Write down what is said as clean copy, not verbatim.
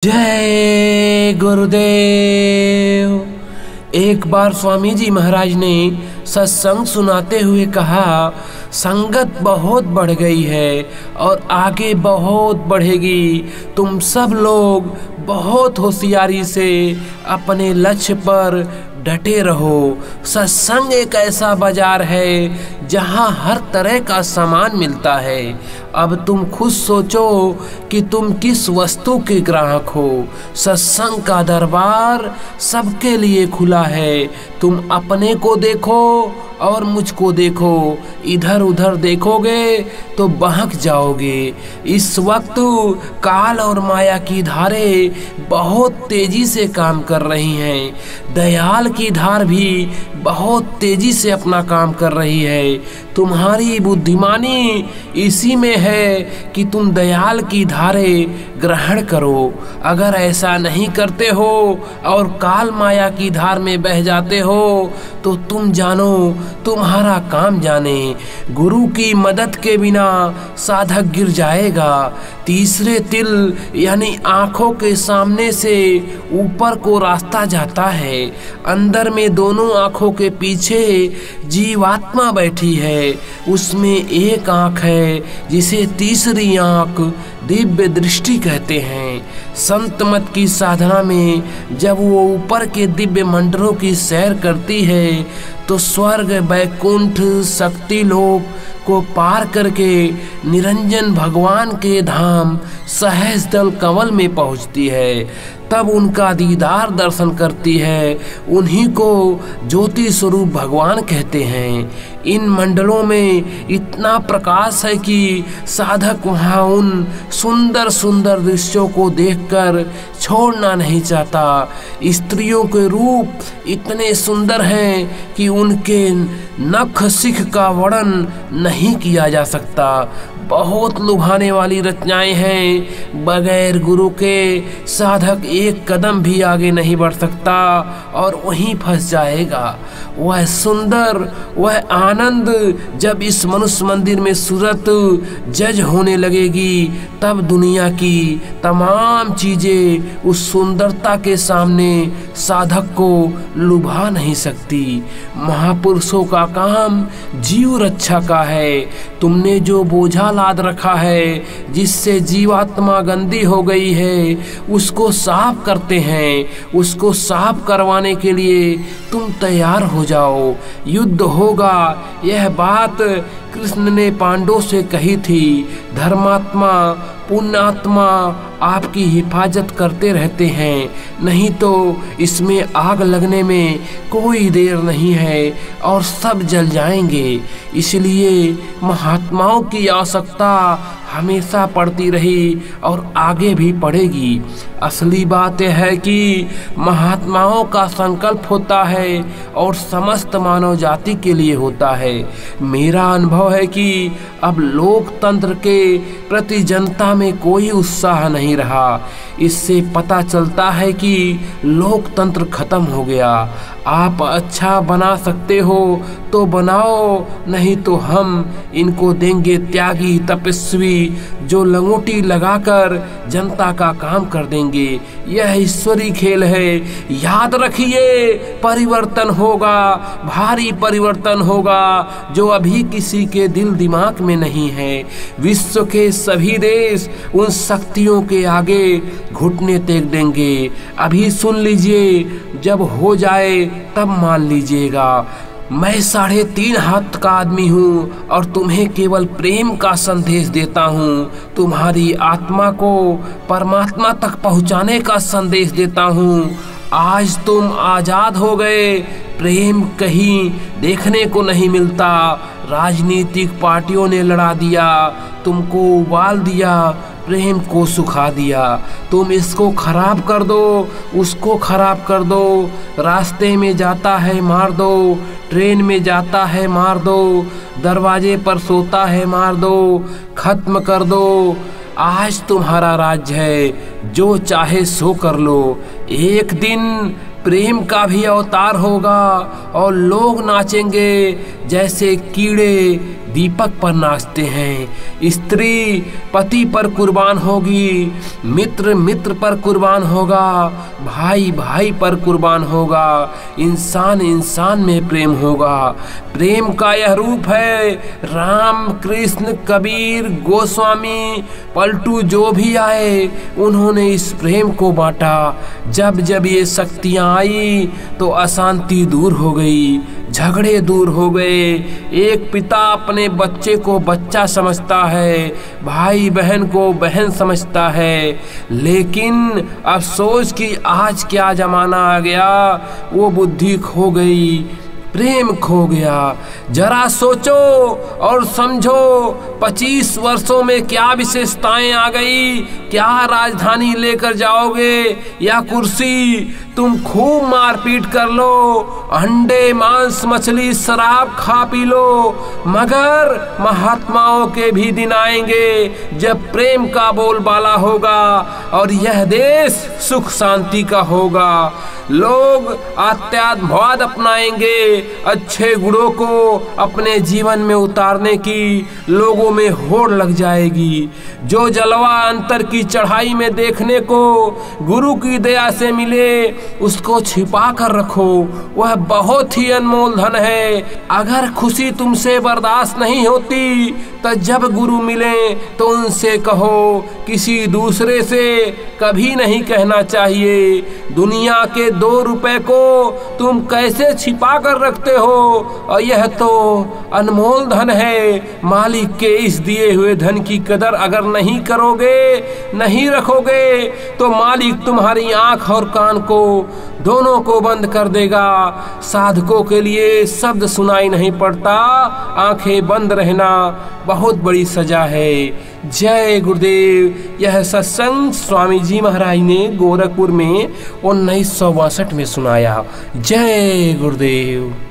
जय गुरुदेव। एक बार स्वामी जी महाराज ने सत्संग सुनाते हुए कहा, संगत बहुत बढ़ गई है और आगे बहुत बढ़ेगी। तुम सब लोग बहुत होशियारी से अपने लक्ष्य पर डटे रहो। सत्संग एक ऐसा बाजार है जहाँ हर तरह का सामान मिलता है। अब तुम खुद सोचो कि तुम किस वस्तु के ग्राहक हो। सत्संग का दरबार सबके लिए खुला है। तुम अपने को देखो और मुझको देखो। इधर उधर देखोगे तो बहक जाओगे। इस वक्त काल और माया की धारें बहुत तेजी से काम कर रही हैं। दयाल की धार भी बहुत तेजी से अपना काम कर रही है। तुम्हारी बुद्धिमानी इसी में है कि तुम दयाल की धारें ग्रहण करो। अगर ऐसा नहीं करते हो और काल माया की धार में बह जाते हो तो तुम जानो तुम्हारा काम जाने। गुरु की मदद के बिना साधक गिर जाएगा। तीसरे तिल यानी आंखों के सामने से ऊपर को रास्ता जाता है। अंदर में दोनों आंखों के पीछे जीवात्मा बैठी है। उसमें एक आंख है जिसे तीसरी आंख दिव्य दृष्टि कहते हैं। संत मत की साधना में जब वो ऊपर के दिव्य मंडलों की सैर करती है तो स्वर्ग, वैकुंठ, शक्ति लोक को पार करके निरंजन भगवान के धाम सहज दल कमल में पहुंचती है। तब उनका दीदार दर्शन करती है। उन्हीं को ज्योति स्वरूप भगवान कहते हैं। इन मंडलों में इतना प्रकाश है कि साधक वहाँ उन सुंदर सुंदर दृश्यों को देखकर छोड़ना नहीं चाहता। स्त्रियों के रूप इतने सुंदर हैं कि उनके नख शिख का वर्णन नहीं किया जा सकता। बहुत लुभाने वाली रचनाएं हैं। बगैर गुरु के साधक एक कदम भी आगे नहीं बढ़ सकता और वहीं फंस जाएगा। वह सुंदर, वह आनंद जब इस मनुष्य मंदिर में सूरत जज होने लगेगी तब दुनिया की तमाम चीजें उस सुंदरता के सामने साधक को लुभा नहीं सकती। महापुरुषों का काम जीव रक्षा का है। तुमने जो बोझा लाद रखा है जिससे जीवात्मा गंदी हो गई है उसको साफ करते हैं। उसको साफ करवाने के लिए तुम तैयार हो जाओ। युद्ध होगा, यह बात कृष्ण ने पांडवों से कही थी। धर्मात्मा, पुण्यात्मा आपकी हिफाजत करते रहते हैं, नहीं तो इसमें आग लगने में कोई देर नहीं है और सब जल जाएंगे। इसलिए महात्माओं की आवश्यकता हमेशा पड़ती रही और आगे भी पड़ेगी। असली बात यह है कि महात्माओं का संकल्प होता है और समस्त मानव जाति के लिए होता है। मेरा अनुभव है कि अब लोकतंत्र के प्रति जनता में कोई उत्साह नहीं रहा। इससे पता चलता है कि लोकतंत्र खत्म हो गया। आप अच्छा बना सकते हो तो बनाओ, नहीं तो हम इनको देंगे त्यागी तपस्वी जो लंगोटी लगाकर जनता का काम कर देंगे। यह ईश्वरी खेल है। याद रखिए, परिवर्तन होगा, भारी परिवर्तन होगा जो अभी किसी के दिल दिमाग में नहीं है। विश्व के सभी देश उन शक्तियों के आगे घुटने टेक देंगे। अभी सुन लीजिए, जब हो जाए तब मान लीजिएगा। मैं 3.5 हाथ का आदमी हूँ और तुम्हें केवल प्रेम का संदेश देता हूँ। तुम्हारी आत्मा को परमात्मा तक पहुँचाने का संदेश देता हूँ। आज तुम आजाद हो गए। प्रेम कहीं देखने को नहीं मिलता। राजनीतिक पार्टियों ने लड़ा दिया, तुमको उबाल दिया, प्रेम को सुखा दिया। तुम इसको खराब कर दो, उसको खराब कर दो। रास्ते में जाता है मार दो, ट्रेन में जाता है मार दो, दरवाजे पर सोता है मार दो, खत्म कर दो। आज तुम्हारा राज्य है, जो चाहे सो कर लो। एक दिन प्रेम का भी अवतार होगा और लोग नाचेंगे जैसे कीड़े दीपक पर नाचते हैं। स्त्री पति पर कुर्बान होगी, मित्र मित्र पर कुर्बान होगा, भाई भाई पर कुर्बान होगा, इंसान इंसान में प्रेम होगा। प्रेम का यह रूप है। राम कृष्ण कबीर गोस्वामी पलटू जो भी आए उन्होंने इस प्रेम को बांटा। जब जब ये शक्तियाँ आई तो अशांति दूर हो गई, झगड़े दूर हो गए। एक पिता अपने बच्चे को बच्चा समझता है, भाई बहन को बहन समझता है। लेकिन अफसोस कि आज क्या जमाना आ गया, वो बुद्धि खो गई, प्रेम खो गया। जरा सोचो और समझो 25 वर्षों में क्या विशेषताएं आ गई। क्या राजधानी लेकर जाओगे या कुर्सी? तुम खूब मारपीट कर लो, अंडे मांस मछली शराब खा पी लो, मगर महात्माओं के भी दिन आएंगे जब प्रेम का बोलबाला होगा और यह देश सुख शांति का होगा। लोग अत्याधुनिक अपनाएंगे, अच्छे गुणों को अपने जीवन में उतारने की लोगों में होड़ लग जाएगी। जो जलवा अंतर की चढ़ाई में देखने को गुरु की दया से मिले उसको छिपा कर रखो, वह बहुत ही अनमोल धन है। अगर खुशी तुमसे बर्दाश्त नहीं होती तो जब गुरु मिले तो उनसे कहो, किसी दूसरे से कभी नहीं कहना चाहिए। दुनिया के 2 रुपए को तुम कैसे छिपा कर रखते हो, और यह तो अनमोल धन है। मालिक के इस दिए हुए धन की कदर अगर नहीं करोगे, नहीं रखोगे, तो मालिक तुम्हारी आंख और कान को दोनों को बंद कर देगा। साधकों के लिए शब्द सुनाई नहीं पड़ता, आंखें बंद रहना बहुत बड़ी सजा है। जय गुरुदेव। यह सत्संग स्वामी जी महाराज ने गोरखपुर में 1962 में सुनाया। जय गुरुदेव।